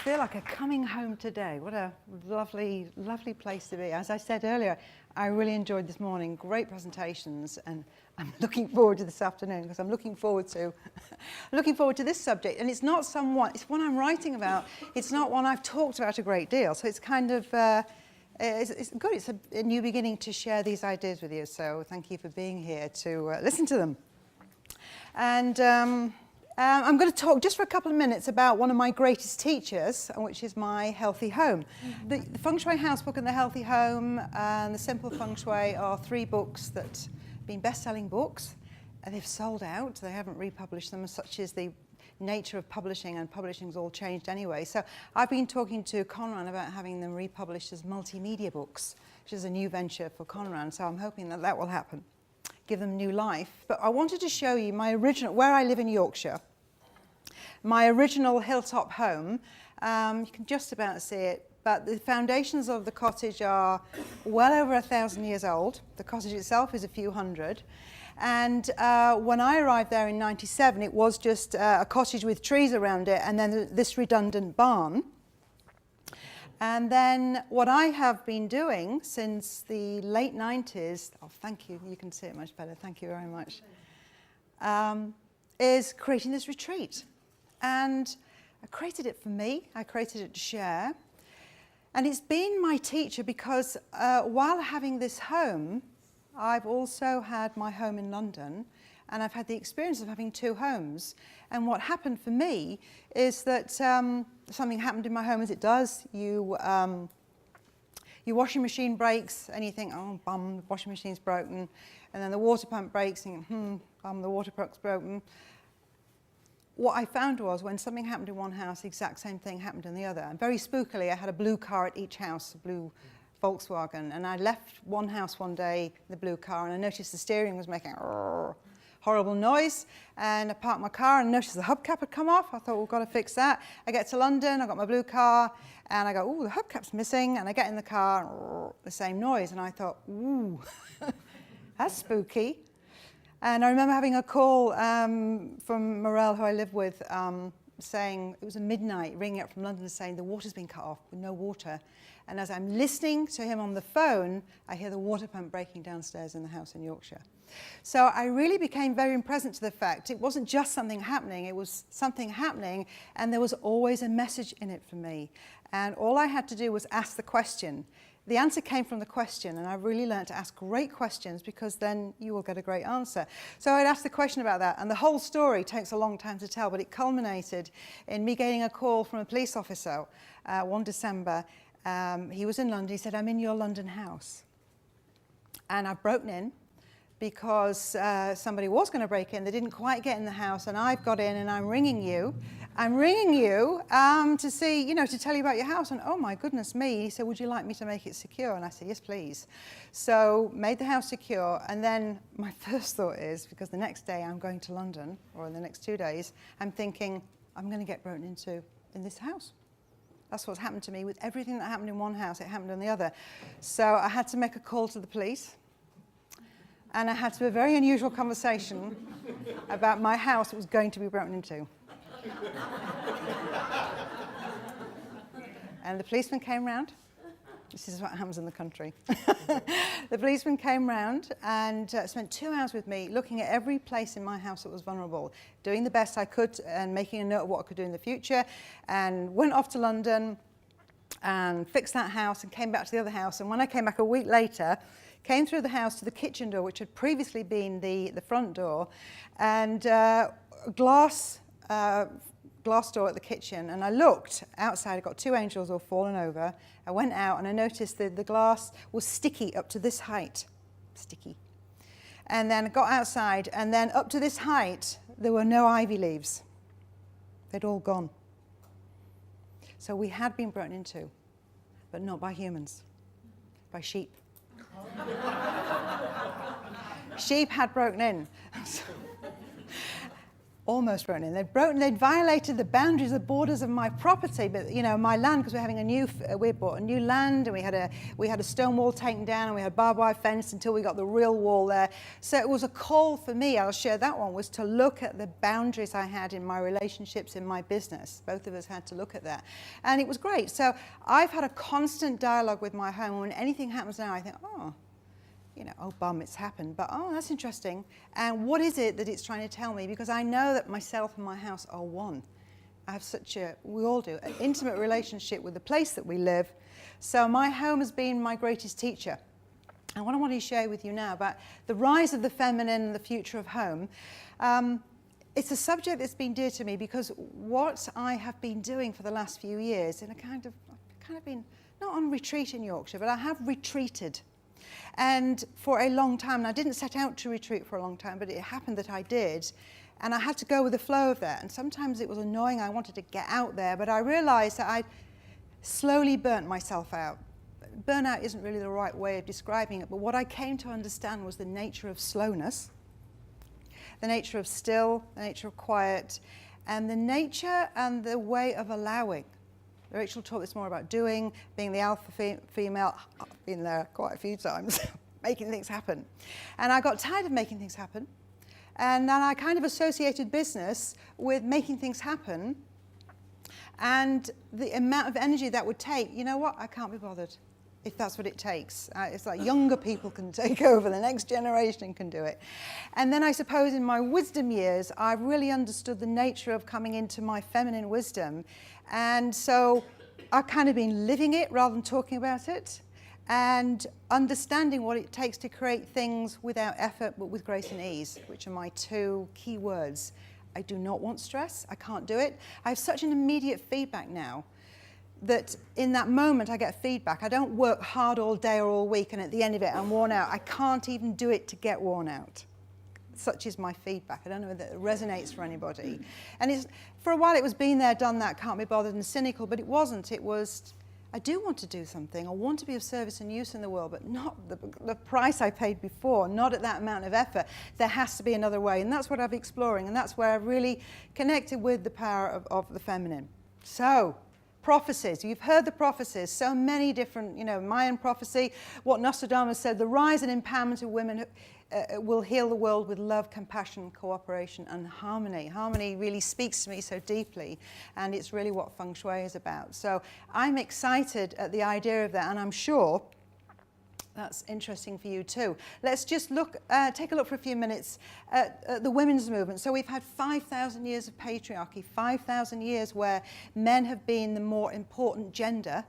feel like a coming home today. What a lovely, lovely place to be. As I said earlier, I really enjoyed this morning. Great presentations, and I'm looking forward to this afternoon because I'm looking forward to this subject. And it's not it's one I'm writing about. It's not one I've talked about a great deal. So it's kind of it's good. It's a new beginning to share these ideas with you. So thank you for being here to listen to them. And I'm going to talk just for a couple of minutes about one of my greatest teachers, which is my Healthy Home. The Feng Shui House Book and the Healthy Home and the Simple Feng Shui are 3 books that have been best-selling books. They've sold out. They haven't republished them, such as the nature of publishing, and publishing's all changed anyway. So I've been talking to Conran about having them republished as multimedia books, which is a new venture for Conran. So I'm hoping that that will happen. Give them new life. But I wanted to show you my original, where I live in Yorkshire, my original hilltop home. You can just about see it, but the foundations of the cottage are well over 1,000 years old. The cottage itself is a few hundred. And when I arrived there in '97, it was just a cottage with trees around it, and then this redundant barn. And then what I have been doing since the late 90s, oh, thank you, you can see it much better, thank you very much, is creating this retreat. And I created it for me, I created it to share. And it's been my teacher because while having this home, I've also had my home in London, and I've had the experience of having 2 homes. And what happened for me is that something happened in my home, as it does. Your washing machine breaks, and you think, oh, bum, the washing machine's broken. And then the water pump breaks, and you think, bum, the water pump's broken. What I found was when something happened in one house, the exact same thing happened in the other. And very spookily, I had a blue car at each house, a blue Volkswagen. And I left one house one day, the blue car, and I noticed the steering was making a horrible noise. And I parked my car and noticed the hubcap had come off. I thought, we've got to fix that. I get to London, I got my blue car, and I go, ooh, the hubcap's missing. And I get in the car, and the same noise. And I thought, ooh, that's spooky. And I remember having a call from Morel, who I live with, saying, it was a midnight, ringing up from London saying the water's been cut off with no water. And as I'm listening to him on the phone, I hear the water pump breaking downstairs in the house in Yorkshire. So I really became very present to the fact it wasn't just something happening, it was something happening, and there was always a message in it for me. And all I had to do was ask the question. The answer came from the question, and I really learned to ask great questions because then you will get a great answer. So I'd ask the question about that, and the whole story takes a long time to tell, but it culminated in me getting a call from a police officer one December. He was in London. He said, I'm in your London house. And I've broken in because somebody was going to break in. They didn't quite get in the house, and I've got in, and I'm ringing you. I'm ringing you to see, you know, to tell you about your house. And oh my goodness me, he said, would you like me to make it secure? And I said, yes, please. So made the house secure. And then my first thought is, because the next day I'm going to London, or in the next 2 days, I'm thinking, I'm going to get broken into in this house. That's what's happened to me with everything that happened in one house, it happened in the other. So I had to make a call to the police. And I had to have a very unusual conversation about my house that was going to be broken into. And the policeman came round. This is what happens in the country. The policeman came round and spent 2 hours with me looking at every place in my house that was vulnerable, doing the best I could and making a note of what I could do in the future, and went off to London and fixed that house and came back to the other house. And when I came back a week later, came through the house to the kitchen door, which had previously been the front door, and glass door at the kitchen. And I looked outside. I got 2 angels all fallen over. I went out and I noticed that the glass was sticky up to this height. Sticky. And then I got outside, and then up to this height, there were no ivy leaves. They'd all gone. So we had been broken into, but not by humans, by sheep. Sheep had broken in. almost broken in. They'd violated the boundaries, the borders of my property, but you know, my land, because we bought a new land, and we had a stone wall taken down, and we had barbed wire fence until we got the real wall there. So it was a call for me, I'll share that one, was to look at the boundaries I had in my relationships, in my business. Both of us had to look at that. And it was great. So I've had a constant dialogue with my home. When anything happens now, I think, oh, you know, oh bum, it's happened, but oh, that's interesting. And what is it that it's trying to tell me? Because I know that myself and my house are one. I have such a, we all do, an intimate relationship with the place that we live. So my home has been my greatest teacher. And what I want to share with you now about the rise of the feminine and the future of home, it's a subject that's been dear to me because what I have been doing for the last few years, and I've kind of been, not on retreat in Yorkshire, but I have retreated. And for a long time, and I didn't set out to retreat for a long time, but it happened that I did. And I had to go with the flow of that. And sometimes it was annoying. I wanted to get out there, but I realized that I slowly burnt myself out. Burnout isn't really the right way of describing it, but what I came to understand was the nature of slowness, the nature of still, the nature of quiet, and the nature and the way of allowing. Rachel talked this more about doing, being the alpha female. I've been there quite a few times, making things happen. And I got tired of making things happen. And then I kind of associated business with making things happen. And the amount of energy that would take, you know what, I can't be bothered if that's what it takes. It's like younger people can take over, the next generation can do it. And then I suppose in my wisdom years, I've really understood the nature of coming into my feminine wisdom. And so I've kind of been living it rather than talking about it, and understanding what it takes to create things without effort but with grace and ease, which are my two key words. I do not want stress. I can't do it. I have such an immediate feedback now that in that moment I get feedback. I don't work hard all day or all week and at the end of it I'm worn out. I can't even do it to get worn out. Such is my feedback. I don't know whether it resonates for anybody. And for a while it was been there, done that, can't be bothered and cynical, but it wasn't. It was, I do want to do something. I want to be of service and use in the world, but not the price I paid before, not at that amount of effort. There has to be another way. And that's what I've been exploring. And that's where I've really connected with the power of the feminine. So, prophecies. You've heard the prophecies, so many different, you know, Mayan prophecy, what Nostradamus said, the rise and empowerment of women will heal the world with love, compassion, cooperation, and harmony. Harmony really speaks to me so deeply, and it's really what Feng Shui is about. So I'm excited at the idea of that, and I'm sure that's interesting for you too. Let's just take a look for a few minutes at the women's movement. So we've had 5,000 years of patriarchy, 5,000 years where men have been the more important gender.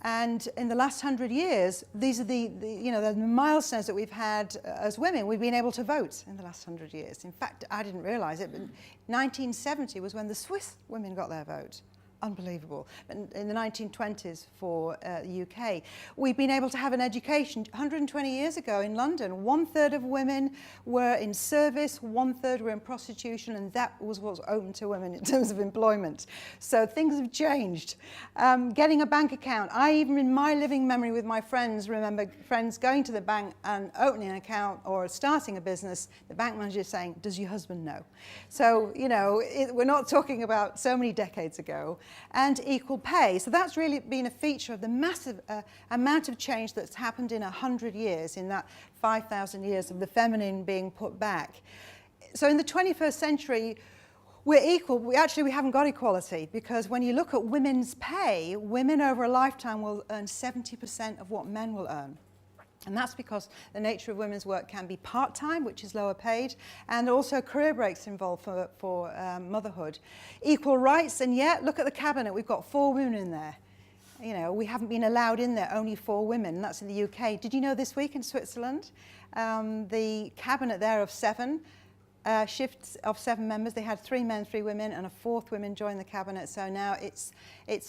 And in the last 100 years, these are the milestones that we've had as women. We've been able to vote in the last 100 years. In fact, I didn't realize it, but 1970 was when the Swiss women got their vote. Unbelievable. In the 1920s for the UK. We've been able to have an education. 120 years ago in London, 1/3 of women were in service, 1/3 were in prostitution, and that was what was open to women in terms of employment. So things have changed. Getting a bank account. I even in my living memory with my friends remember friends going to the bank and opening an account or starting a business, the bank manager saying, "Does your husband know?" So, you know, we're not talking about so many decades ago. And equal pay. So that's really been a feature of the massive amount of change that's happened in 100 years, in that 5,000 years of the feminine being put back. So in the 21st century, we're equal. We haven't got equality, because when you look at women's pay, women over a lifetime will earn 70% of what men will earn. And that's because the nature of women's work can be part-time, which is lower paid, and also career breaks involved for motherhood. Equal rights, and yet, look at the cabinet, we've got 4 women in there. You know, we haven't been allowed in there, only 4 women, and that's in the UK. Did you know this week in Switzerland, the cabinet there of 7, shifts of 7 members, they had 3 men, 3 women, and a 4th woman joined the cabinet, so now it's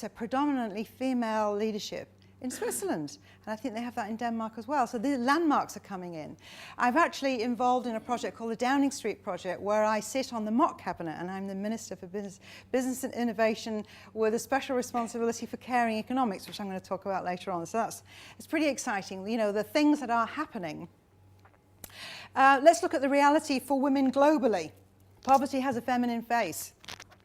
a predominantly female leadership in Switzerland, and I think they have that in Denmark as well. So the landmarks are coming in. I've actually involved in a project called the Downing Street Project, where I sit on the Mock Cabinet, and I'm the Minister for Business and Innovation with a special responsibility for caring economics, which I'm going to talk about later on. So it's pretty exciting, you know, the things that are happening. Let's look at the reality for women globally. Poverty has a feminine face.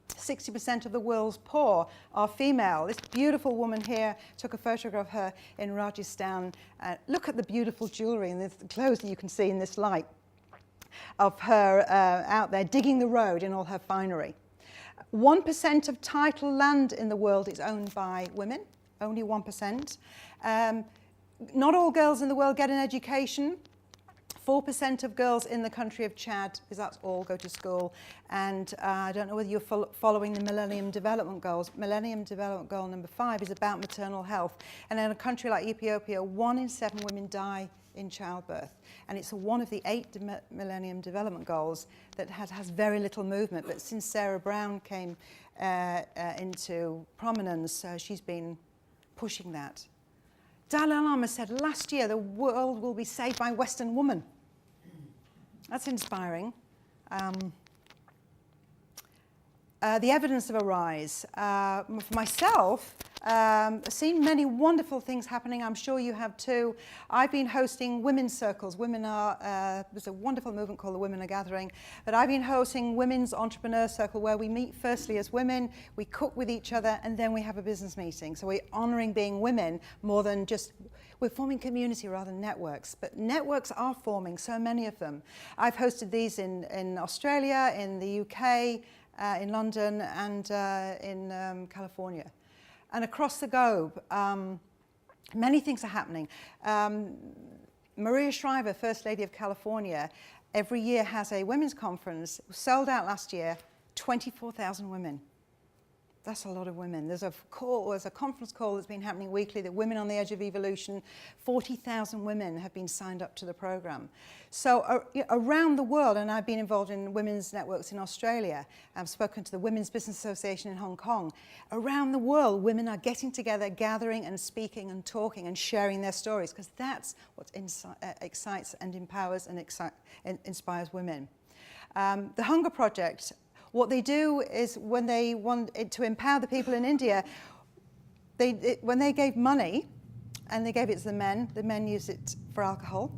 60% of the world's poor are female. This beautiful woman here, took a photograph of her in Rajasthan. Look at the beautiful jewellery and the clothes that you can see in this light of her out there digging the road in all her finery. 1% of title land in the world is owned by women, only 1%. Not all girls in the world get an education. 4% of girls in the country of Chad, because that's all, go to school. And I don't know whether you're following the Millennium Development Goals. Millennium Development Goal number 5 is about maternal health. And in a country like Ethiopia, 1 in 7 women die in childbirth. And it's one of the 8 Millennium Development Goals that has very little movement. But since Sarah Brown came into prominence, she's been pushing that. Dalai Lama said last year the world will be saved by Western women. That's inspiring. The evidence of a rise. For myself, I've seen many wonderful things happening. I'm sure you have too. I've been hosting women's circles. There's a wonderful movement called the Women Are Gathering. But I've been hosting women's entrepreneur circle where we meet firstly as women, we cook with each other, and then we have a business meeting. So we're honouring being women more than just, we're forming community rather than networks. But networks are forming, so many of them. I've hosted these in Australia, in the UK, in London, and in California. And across the globe, many things are happening. Maria Shriver, First Lady of California, every year has a women's conference. It was sold out last year, 24,000 women. That's a lot of women. There's a conference call that's been happening weekly, the Women on the Edge of Evolution. 40,000 women have been signed up to the program. So around the world, and I've been involved in women's networks in Australia. I've spoken to the Women's Business Association in Hong Kong. Around the world, women are getting together, gathering and speaking and talking and sharing their stories, because that's what excites and empowers and inspires women. The Hunger Project. What they do is when they want to empower the people in India, when they gave money, and they gave it to the men used it for alcohol.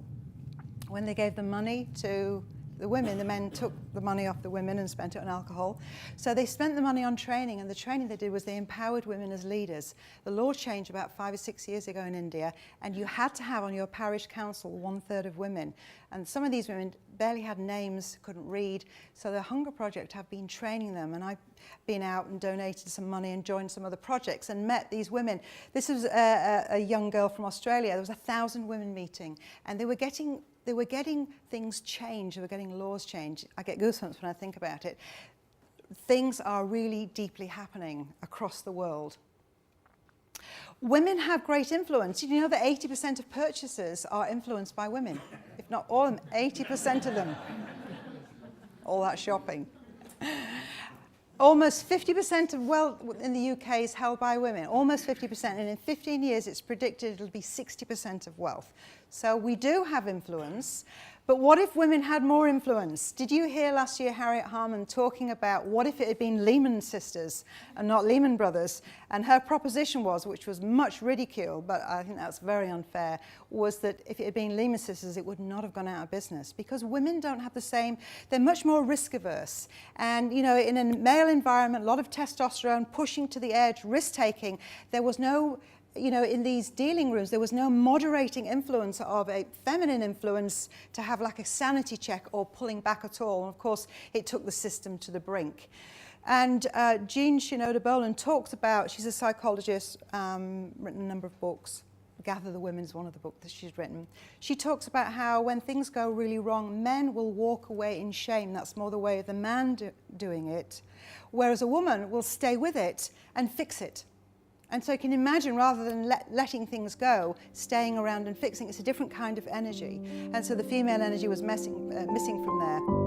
When they gave the money to the men took the money off the women and spent it on alcohol. So they spent the money on training, and the training they did was they empowered women as leaders. The law changed about 5 or 6 years ago in India, and you had to have on your parish council 1/3 of women. And some of these women barely had names, couldn't read. So the Hunger Project have been training them, and I've been out and donated some money and joined some other projects and met these women. This was a young girl from Australia. There was 1,000 women meeting, and they were getting things changed, they were getting laws changed. I get goosebumps when I think about it. Things are really deeply happening across the world. Women have great influence. Did you know that 80% of purchasers are influenced by women? If not all of them, 80% of them. All that shopping. Almost 50% of wealth in the UK is held by women, almost 50%, and in 15 years it's predicted it'll be 60% of wealth. So we do have influence, but what if women had more influence? Did you hear last year Harriet Harman talking about what if it had been Lehman sisters and not Lehman brothers? And her proposition was, which was much ridiculed, but I think that's very unfair, was that if it had been Lehman sisters, it would not have gone out of business, because women don't have the same, they're much more risk averse. And you know, in a male environment, a lot of testosterone, pushing to the edge, risk taking, there was no, you know, in these dealing rooms, there was no moderating influence of a feminine influence to have like a sanity check or pulling back at all. And of course, it took the system to the brink. And Jean Shinoda Boland talks about, she's a psychologist, written a number of books. Gather the Women is one of the books that she's written. She talks about how when things go really wrong, men will walk away in shame. That's more the way of the man doing it. Whereas a woman will stay with it and fix it. And so you can imagine, rather than letting things go, staying around and fixing, it's a different kind of energy. And so the female energy was missing from there.